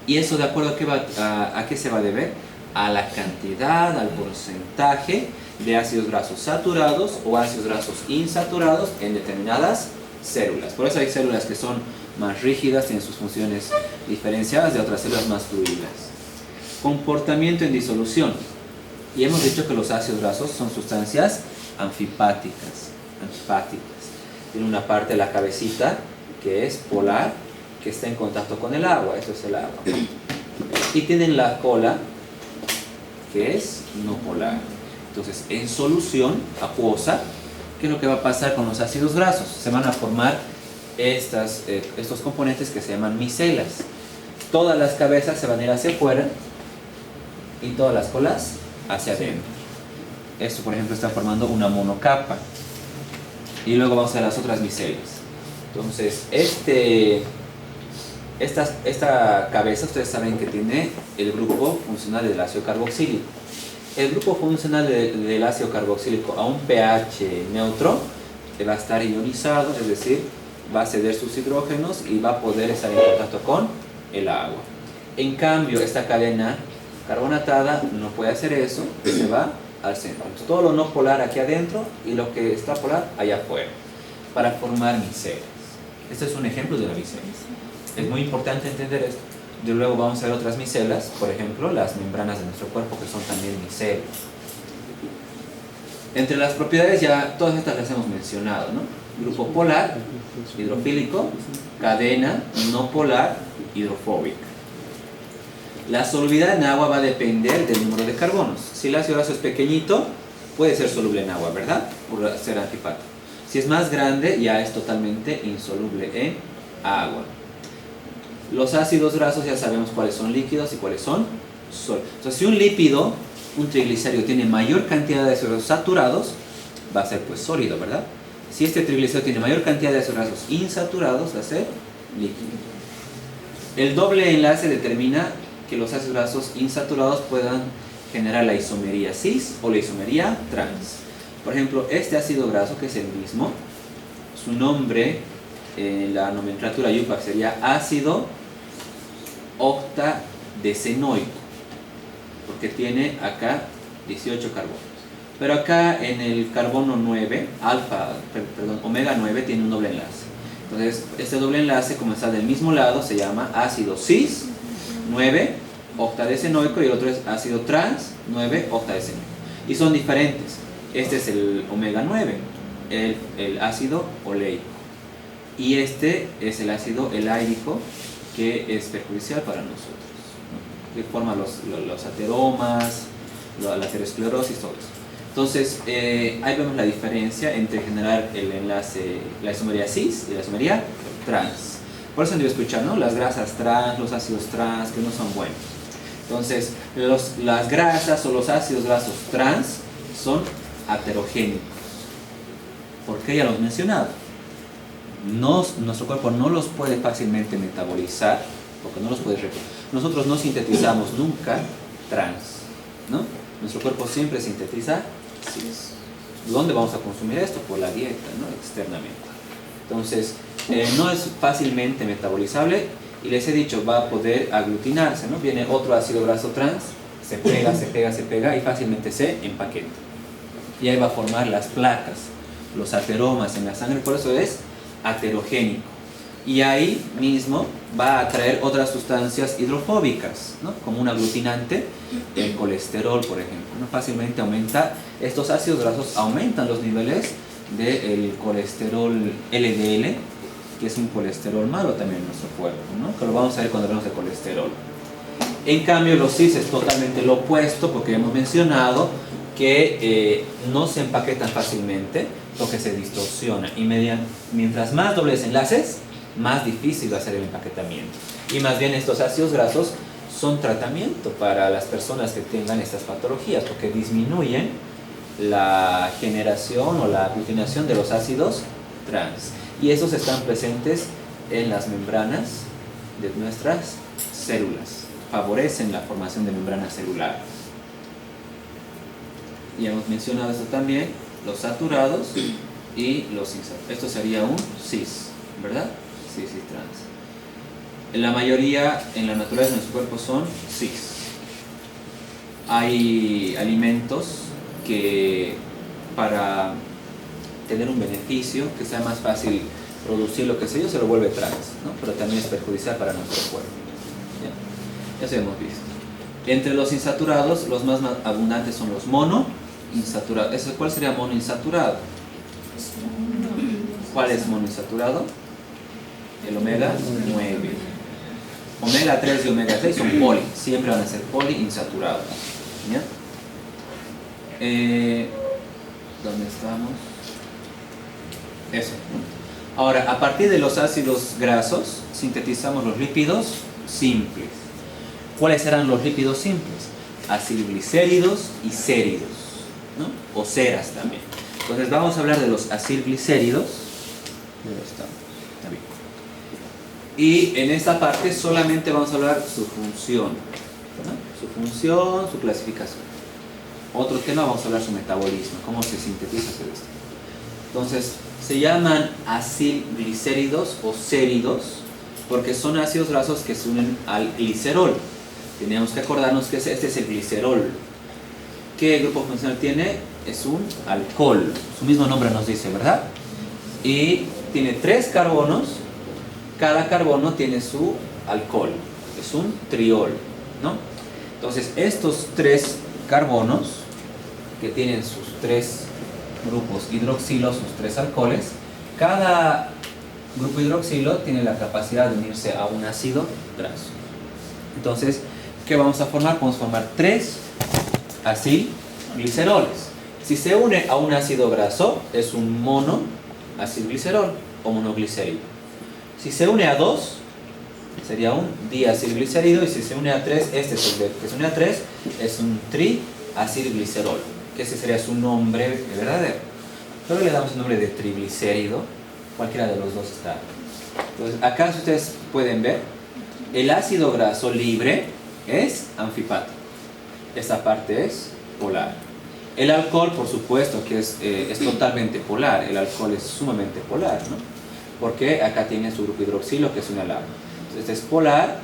¿Y eso de acuerdo a qué se va a deber? a la cantidad, al porcentaje de ácidos grasos saturados o ácidos grasos insaturados en determinadas células. Por eso hay células que son más rígidas, tienen sus funciones diferenciadas de otras células más fluidas. Comportamiento en disolución. Y hemos dicho que los ácidos grasos son sustancias anfipáticas. Tiene una parte de la cabecita que es polar, que está en contacto con el agua. Esto es el agua. Y tienen la cola, que es no polar. Entonces, en solución acuosa, ¿qué es lo que va a pasar con los ácidos grasos? Se van a formar estos componentes que se llaman micelas. Todas las cabezas se van a ir hacia afuera y todas las colas hacia adentro. Esto, por ejemplo, está formando una monocapa. Y luego vamos a las otras micelas. Entonces, esta cabeza, ustedes saben que tiene el grupo funcional del ácido carboxílico. El grupo funcional del ácido carboxílico a un pH neutro va a estar ionizado, es decir, va a ceder sus hidrógenos y va a poder estar en contacto con el agua. En cambio, esta cadena carbonatada no puede hacer eso, se va al centro. Entonces, todo lo no polar aquí adentro y lo que está polar allá afuera, para formar micelas. Este es un ejemplo de una micela. Es muy importante entender esto. De luego vamos a ver otras micelas, por ejemplo, las membranas de nuestro cuerpo, que son también micelas. Entre las propiedades, ya todas estas las hemos mencionado, ¿no? Grupo polar, hidrofílico, cadena no polar, hidrofóbica. La solubilidad en agua va a depender del número de carbonos. Si el ácido graso es pequeñito, puede ser soluble en agua, ¿verdad? Por ser antifático. Si es más grande, ya es totalmente insoluble en agua. Los ácidos grasos ya sabemos cuáles son líquidos y cuáles son sólidos. Entonces, si un lípido, un triglicérido, tiene mayor cantidad de ácidos grasos saturados, va a ser pues sólido, ¿verdad? Si este triglicérido tiene mayor cantidad de ácidos grasos insaturados, va a ser líquido. El doble enlace determina que los ácidos grasos insaturados puedan generar la isomería cis o la isomería trans. Por ejemplo, este ácido graso, que es el mismo, su nombre en la nomenclatura IUPAC sería ácido octadecenoico, porque tiene acá 18 carbonos. Pero acá en el carbono 9, omega 9, tiene un doble enlace. Entonces, este doble enlace, como está del mismo lado, se llama ácido cis 9 octadecenoico y el otro es ácido trans 9 octadecenoico. Y son diferentes. Este es el omega 9, el ácido oleico. Y este es el ácido elaídico, que es perjudicial para nosotros, ¿no? Que forma los ateromas, la aterosclerosis, todo eso. Entonces, ahí vemos la diferencia entre generar el enlace, la isomería cis y la isomería trans. Por eso han ido escuchando, ¿no? Las grasas trans, los ácidos trans, que no son buenos. Entonces, las grasas o los ácidos grasos trans son aterogénicos. ¿Por qué? Ya lo he mencionado. Nuestro cuerpo no los puede fácilmente metabolizar, porque no los puede reconocer. Nosotros no sintetizamos nunca trans, ¿no? Nuestro cuerpo siempre sintetiza cis. ¿Dónde vamos a consumir esto? Por la dieta, ¿no? Externamente. Entonces, no es fácilmente metabolizable y les he dicho, va a poder aglutinarse, ¿no? Viene otro ácido graso trans, se pega y fácilmente se empaqueta. Y ahí va a formar las placas, los ateromas en la sangre, por eso es aterogénico. Y ahí mismo va a atraer otras sustancias hidrofóbicas, ¿no? Como un aglutinante, el colesterol, por ejemplo, ¿no? Fácilmente aumenta, estos ácidos grasos aumentan los niveles del colesterol LDL, que es un colesterol malo también en nuestro cuerpo, ¿no? Que lo vamos a ver cuando hablamos de colesterol. En cambio, los cis es totalmente lo opuesto, porque hemos mencionado que no se empaquetan fácilmente, porque se distorsiona. Y mientras más dobles enlaces, más difícil va a ser el empaquetamiento. Y más bien estos ácidos grasos son tratamiento para las personas que tengan estas patologías, porque disminuyen la generación o la aglutinación de los ácidos trans. Y esos están presentes en las membranas de nuestras células. Favorecen la formación de membranas celulares. Y hemos mencionado esto también, los saturados y los insaturados. Esto sería un cis, ¿verdad? Cis y trans. La mayoría en la naturaleza de nuestro cuerpo son cis. hay alimentos que para tener un beneficio, que sea más fácil producir lo que sé yo, se lo vuelve trans, ¿no? Pero también es perjudicial para nuestro cuerpo. ¿Ya? Eso hemos visto. Entre los insaturados, los más abundantes son los monoinsaturados. ¿Cuál sería monoinsaturado? ¿Cuál es monoinsaturado? El omega 9. Omega 3 y omega 6 son poli, siempre van a ser poliinsaturados. ¿Ya? ¿Dónde estamos? Eso. Ahora, a partir de los ácidos grasos, sintetizamos los lípidos simples. ¿Cuáles serán los lípidos simples? Acilglicéridos y séridos, ¿no? O ceras también. Entonces vamos a hablar de los acilglicéridos. Está bien. Y en esta parte solamente vamos a hablar su función, ¿no? Su función, su clasificación. Otro tema, vamos a hablar su metabolismo, cómo se sintetiza esto. Entonces, se llaman acilglicéridos o séridos porque son ácidos grasos que se unen al glicerol. Tenemos que acordarnos que este es el glicerol. ¿Qué grupo funcional tiene? Es un alcohol. Su mismo nombre nos dice, ¿verdad? Y tiene 3 carbonos. Cada carbono tiene su alcohol. Es un triol, ¿no? Entonces, estos 3 carbonos que tienen sus 3 grupos hidroxilo, sus 3 alcoholes, cada grupo hidroxilo tiene la capacidad de unirse a un ácido graso. Entonces, ¿qué vamos a formar? Vamos a formar 3 acilgliceroles. Si se une a un ácido graso, es un monoacilglicerol o monoglicérido. Si se une a 2, sería un diacilglicérido, y si se une a 3, este es el que se une a 3, es un triacilglicerol, que ese sería su nombre verdadero. Luego le damos el nombre de triglicérido, cualquiera de los dos está. Entonces, acá ustedes pueden ver, el ácido graso libre es anfipático. Esta parte es polar. El alcohol, por supuesto, que es totalmente polar. El alcohol es sumamente polar, ¿no? Porque acá tiene su grupo hidroxilo que se une al agua. Entonces, este es polar,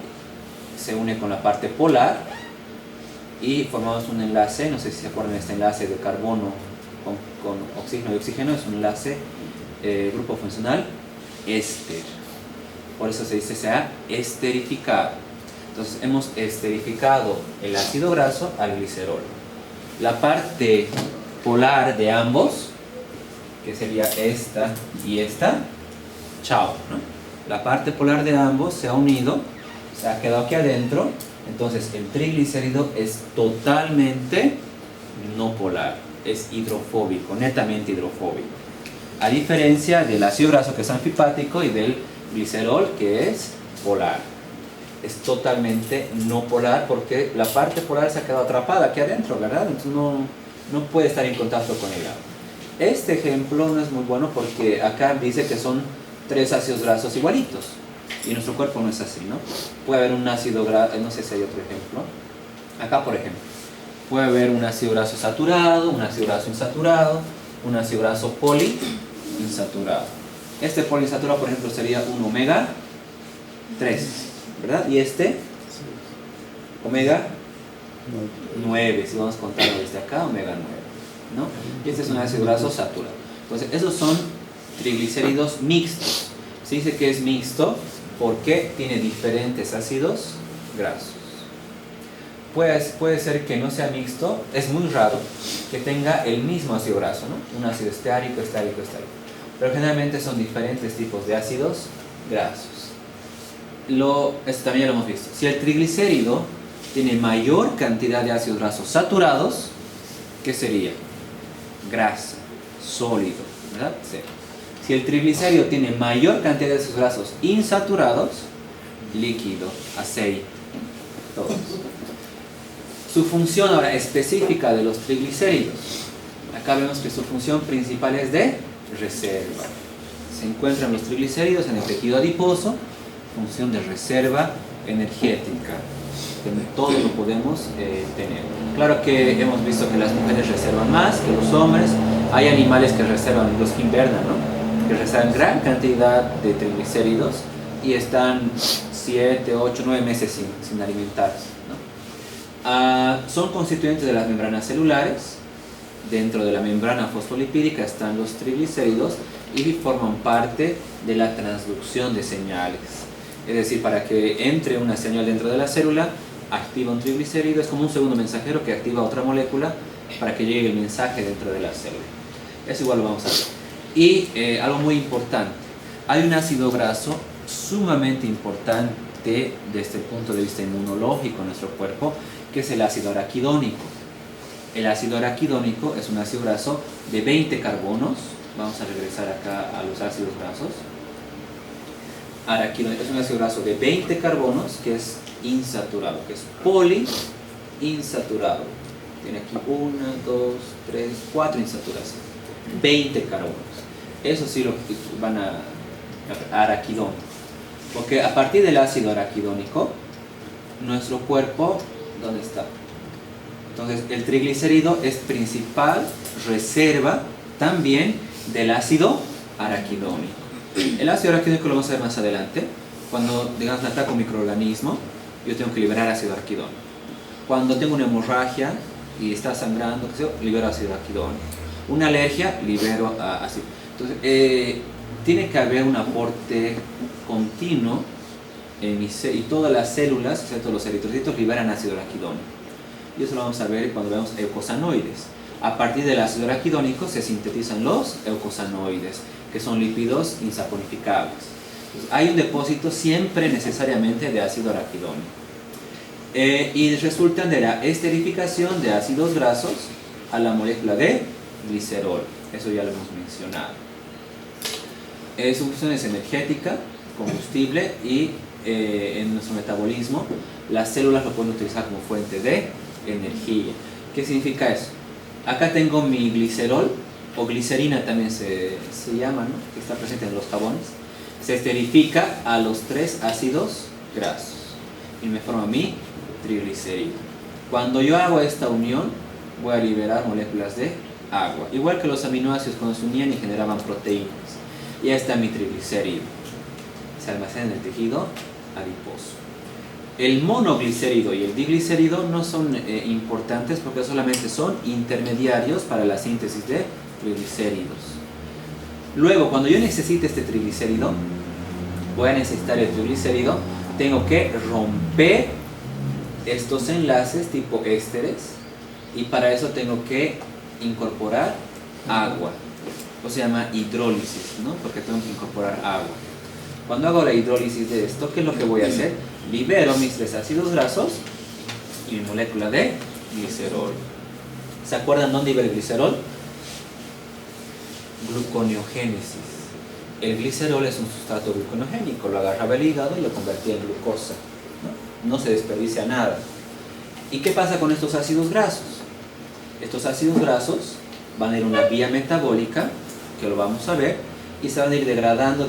se une con la parte polar y formamos un enlace. No sé si se acuerdan de este enlace de carbono con oxígeno y oxígeno. Es un enlace grupo funcional éster. Por eso se dice se ha esterificado. Entonces hemos esterificado el ácido graso al glicerol. La parte polar de ambos, que sería esta y esta, chao, ¿no? La parte polar de ambos se ha unido, se ha quedado aquí adentro. Entonces el triglicérido es totalmente no polar, es hidrofóbico, netamente hidrofóbico. A diferencia del ácido graso, que es anfipático, y del glicerol, que es polar. Es totalmente no polar porque la parte polar se ha quedado atrapada aquí adentro, ¿verdad? Entonces no puede estar en contacto con el agua. Este ejemplo no es muy bueno porque acá dice que son 3 ácidos grasos igualitos. Y nuestro cuerpo no es así, ¿no? Puede haber un ácido graso, no sé si hay otro ejemplo. Acá, por ejemplo, puede haber un ácido graso saturado, un ácido graso insaturado, un ácido graso poliinsaturado. Este poliinsaturado, por ejemplo, sería un omega 3, ¿verdad? Y este, omega 9, si vamos a contarlo desde acá, omega 9, ¿no? Y este es un ácido graso saturado. Entonces, esos son triglicéridos mixtos. Se dice que es mixto porque tiene diferentes ácidos grasos. Puede ser que no sea mixto, es muy raro que tenga el mismo ácido graso, ¿no? Un ácido esterico, esterico, esterico. Pero generalmente son diferentes tipos de ácidos grasos. Esto también lo hemos visto. Si el triglicérido tiene mayor cantidad de ácidos grasos saturados, ¿qué sería? Grasa, sólido, ¿verdad? Sí. Si el triglicérido tiene mayor cantidad de ácidos grasos insaturados, líquido, aceite, todos. Su función ahora específica de los triglicéridos. Acá vemos que su función principal es de reserva. Se encuentran los triglicéridos en el tejido adiposo, función de reserva energética. Todo lo podemos tener. Claro que hemos visto que las mujeres reservan más que los hombres. Hay animales que reservan, los que invernan, ¿no? Que reservan gran cantidad de triglicéridos y están 7, 8, 9 meses sin alimentarse, ¿no? Son constituyentes de las membranas celulares. Dentro de la membrana fosfolipídica están los triglicéridos y forman parte de la transducción de señales. Es decir, para que entre una señal dentro de la célula, activa un triglicérido, es como un segundo mensajero que activa otra molécula para que llegue el mensaje dentro de la célula. Eso igual lo vamos a ver. Y algo muy importante, hay un ácido graso sumamente importante desde el punto de vista inmunológico en nuestro cuerpo, que es el ácido araquidónico. El ácido araquidónico es un ácido graso de 20 carbonos. Vamos a regresar acá a los ácidos grasos. Araquidónico es un ácido graso de 20 carbonos que es insaturado, que es poliinsaturado. Tiene aquí 1, 2, 3, 4 insaturaciones. 20 carbonos. Eso sí lo van a araquidónico. Porque a partir del ácido araquidónico, nuestro cuerpo, ¿dónde está? Entonces, el triglicérido es principal reserva también del ácido araquidónico. El ácido araquidónico lo vamos a ver más adelante. Cuando, digamos, me ataca un microorganismo, yo tengo que liberar ácido araquidónico. Cuando tengo una hemorragia y está sangrando, libero ácido araquidónico. Una alergia, libero ácido. Entonces, tiene que haber un aporte continuo y todas las células, excepto los eritrocitos, liberan ácido araquidónico. Y eso lo vamos a ver cuando vemos eukosanoides. A partir del ácido araquidónico se sintetizan los eukosanoides, que son lípidos insaponificables. Entonces, hay un depósito siempre necesariamente de ácido araquidónico. Y resultan de la esterificación de ácidos grasos a la molécula de glicerol. Eso ya lo hemos mencionado. Su función es energética, combustible y en nuestro metabolismo las células lo pueden utilizar como fuente de energía. ¿Qué significa eso? Acá tengo mi glicerol, o glicerina también se llama, ¿no? Que está presente en los jabones. Se esterifica a los 3 ácidos grasos y me forma mi triglicérido. Cuando yo hago esta unión, voy a liberar moléculas de agua, igual que los aminoácidos cuando se unían y generaban proteínas. Y ahí está mi triglicérido. Se almacena en el tejido adiposo. El monoglicérido y el diglicérido no son importantes porque solamente son intermediarios para la síntesis de triglicéridos. Luego, cuando yo necesite este triglicérido, voy a necesitar el triglicérido, tengo que romper estos enlaces tipo ésteres y para eso tengo que incorporar agua. O se llama hidrólisis, ¿no? Porque tengo que incorporar agua. Cuando hago la hidrólisis de esto, ¿qué es lo que voy a hacer? Libero mis 3 ácidos grasos y mi molécula de glicerol. ¿Se acuerdan dónde iba el glicerol? Gluconeogénesis. El glicerol es un sustrato gluconogénico, lo agarraba el hígado y lo convertía en glucosa. No se desperdicia nada. ¿Y qué pasa con estos ácidos grasos? Estos ácidos grasos van a ir a una vía metabólica, que lo vamos a ver, y se van a ir degradando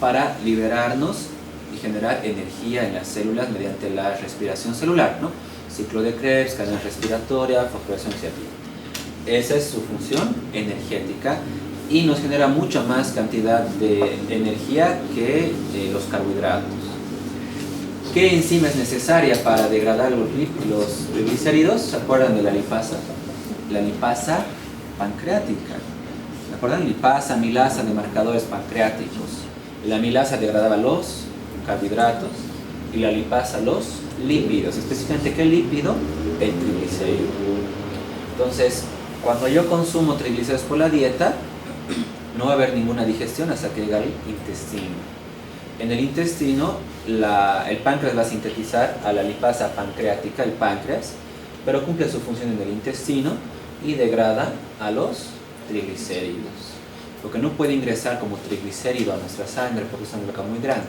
para liberarnos y generar energía en las células mediante la respiración celular, ¿no? Ciclo de Krebs, cadena respiratoria, fosforilación ciática. Esa es su función energética y nos genera mucha más cantidad de energía que los carbohidratos. ¿Qué enzima es necesaria para degradar los triglicéridos? ¿Se acuerdan de la lipasa? La lipasa pancreática. ¿Se acuerdan? Lipasa, amilasa de marcadores pancreáticos. La amilasa degradaba los carbohidratos y la lipasa los lípidos. Específicamente, ¿qué lípido? El triglicérido. Entonces, cuando yo consumo triglicéridos por la dieta, no va a haber ninguna digestión hasta que llegue al intestino. En el intestino, el páncreas va a sintetizar a la lipasa pancreática, el páncreas, pero cumple su función en el intestino y degrada a los triglicéridos. Lo que no puede ingresar como triglicérido a nuestra sangre porque es una molécula muy grande,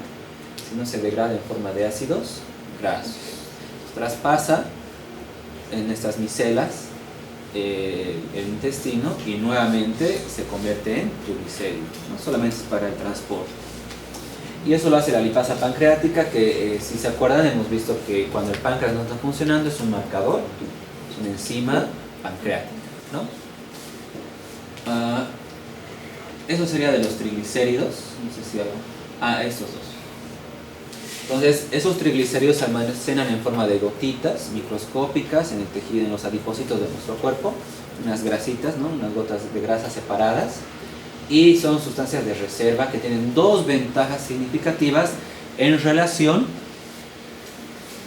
sino se degrada en forma de ácidos grasos. Traspasa en estas micelas el intestino y nuevamente se convierte en triglicérido. No solamente es para el transporte. Y eso lo hace la lipasa pancreática, que si se acuerdan hemos visto que cuando el páncreas no está funcionando es un marcador, es una enzima pancreática, ¿no? Eso sería de los triglicéridos. No sé si algo. Estos dos. Entonces, esos triglicéridos se almacenan en forma de gotitas microscópicas en el tejido, en los adipocitos de nuestro cuerpo, unas grasitas, ¿no? Unas gotas de grasa separadas, y son sustancias de reserva que tienen dos ventajas significativas en relación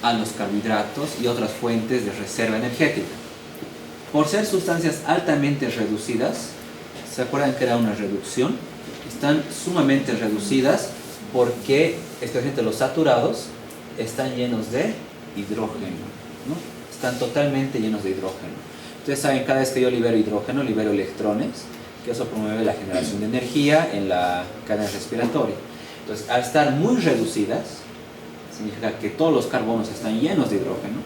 a los carbohidratos y otras fuentes de reserva energética. Por ser sustancias altamente reducidas, ¿se acuerdan que era una reducción? Están sumamente reducidas porque, especialmente los saturados, están llenos de hidrógeno, ¿no? Están totalmente llenos de hidrógeno. Ustedes saben, cada vez que yo libero hidrógeno, libero electrones, que eso promueve la generación de energía en la cadena respiratoria. Entonces, al estar muy reducidas, significa que todos los carbonos están llenos de hidrógeno.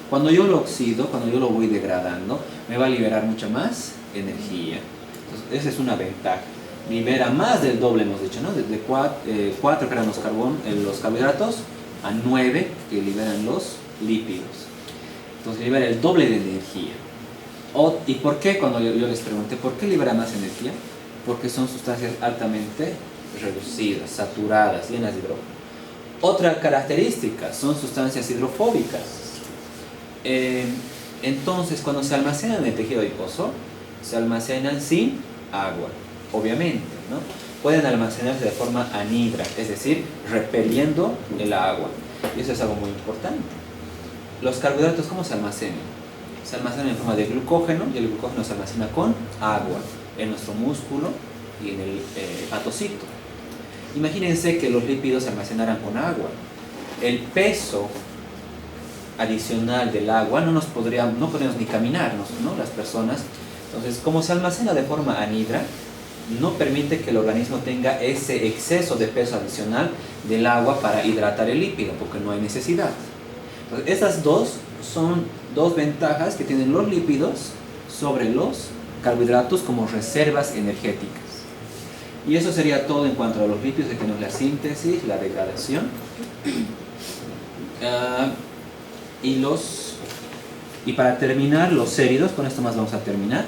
Cuando yo lo oxido, cuando yo lo voy degradando, me va a liberar mucha más energía. Entonces, esa es una ventaja. Libera más del doble, hemos dicho, ¿no? Desde 4 gramos los carbohidratos a 9 que liberan los lípidos. Entonces libera el doble de energía. ¿Y por qué? Cuando yo les pregunté, ¿por qué libera más energía? Porque son sustancias altamente reducidas, saturadas, llenas de hidrógeno. Otra característica, son sustancias hidrofóbicas. Entonces, cuando se almacenan en el tejido adiposo, se almacenan sin agua. Obviamente, ¿no? Pueden almacenarse de forma anhidra, es decir, repeliendo el agua. Y eso es algo muy importante. Los carbohidratos, ¿cómo se almacenan? Se almacenan en forma de glucógeno, y el glucógeno se almacena con agua en nuestro músculo y en el hepatocito. Imagínense que los lípidos se almacenaran con agua. El peso adicional del agua no podríamos ni caminar, ¿no? Las personas. Entonces, como se almacena de forma anhidra, no permite que el organismo tenga ese exceso de peso adicional del agua para hidratar el lípido, porque no hay necesidad. Entonces, estas dos son dos ventajas que tienen los lípidos sobre los carbohidratos como reservas energéticas. Y eso sería todo en cuanto a los lípidos. Aquí tenemos la síntesis, la degradación y para terminar, los séridos. Con esto más vamos a terminar,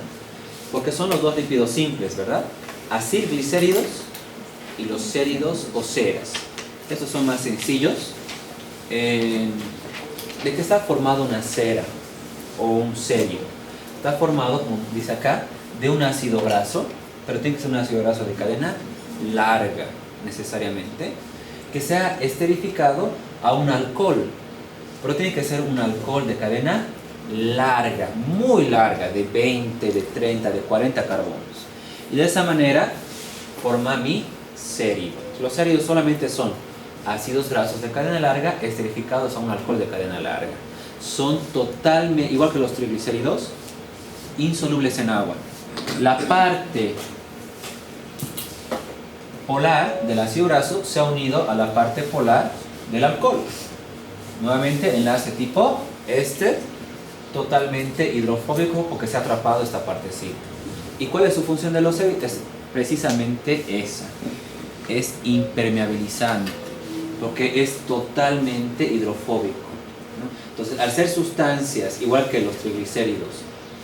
porque son los dos lípidos simples, ¿verdad? Acilglicéridos y los séridos o ceras. Estos son más sencillos. ¿De qué está formado una cera o un cerio? Está formado, como dice acá, de un ácido graso, pero tiene que ser un ácido graso de cadena larga, necesariamente, que sea esterificado a un alcohol, pero tiene que ser un alcohol de cadena larga, muy larga, de 20, de 30, de 40 carbonos. Y de esa manera forma mi cerio. Los céridos solamente son ácidos grasos de cadena larga esterificados a un alcohol de cadena larga. Son totalmente, igual que los triglicéridos, insolubles en agua. La parte polar del ácido graso se ha unido a la parte polar del alcohol. Nuevamente enlace tipo éster, totalmente hidrofóbico porque se ha atrapado esta partecita. ¿Y cuál es su función de los céridos? Es precisamente esa, es impermeabilizante, porque es totalmente hidrofóbico, ¿no? Entonces, al ser sustancias, igual que los triglicéridos,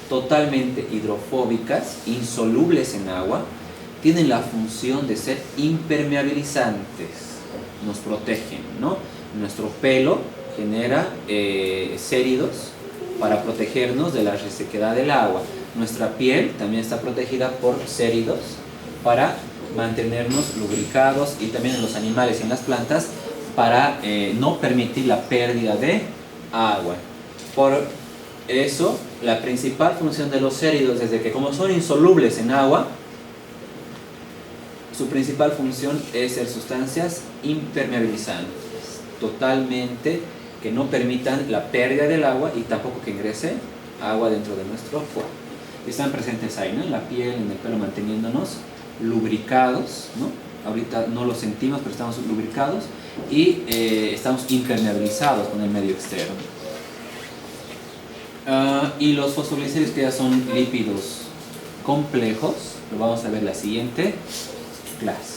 totalmente hidrofóbicas, insolubles en agua, tienen la función de ser impermeabilizantes, nos protegen, ¿no? Nuestro pelo genera céridos para protegernos de la resequedad del agua. Nuestra piel también está protegida por céridos para mantenernos lubricados, y también en los animales y en las plantas para no permitir la pérdida de agua. Por eso, la principal función de los céridos, desde que como son insolubles en agua, su principal función es ser sustancias impermeabilizantes, totalmente, que no permitan la pérdida del agua y tampoco que ingrese agua dentro de nuestro cuerpo. Están presentes ahí, ¿no? En la piel, en el pelo, manteniéndonos lubricados, ¿no? Ahorita no lo sentimos, pero estamos lubricados y estamos impermeabilizados con el medio externo. Y los fosfoglicéridos, que ya son lípidos complejos, lo vamos a ver en la siguiente clase.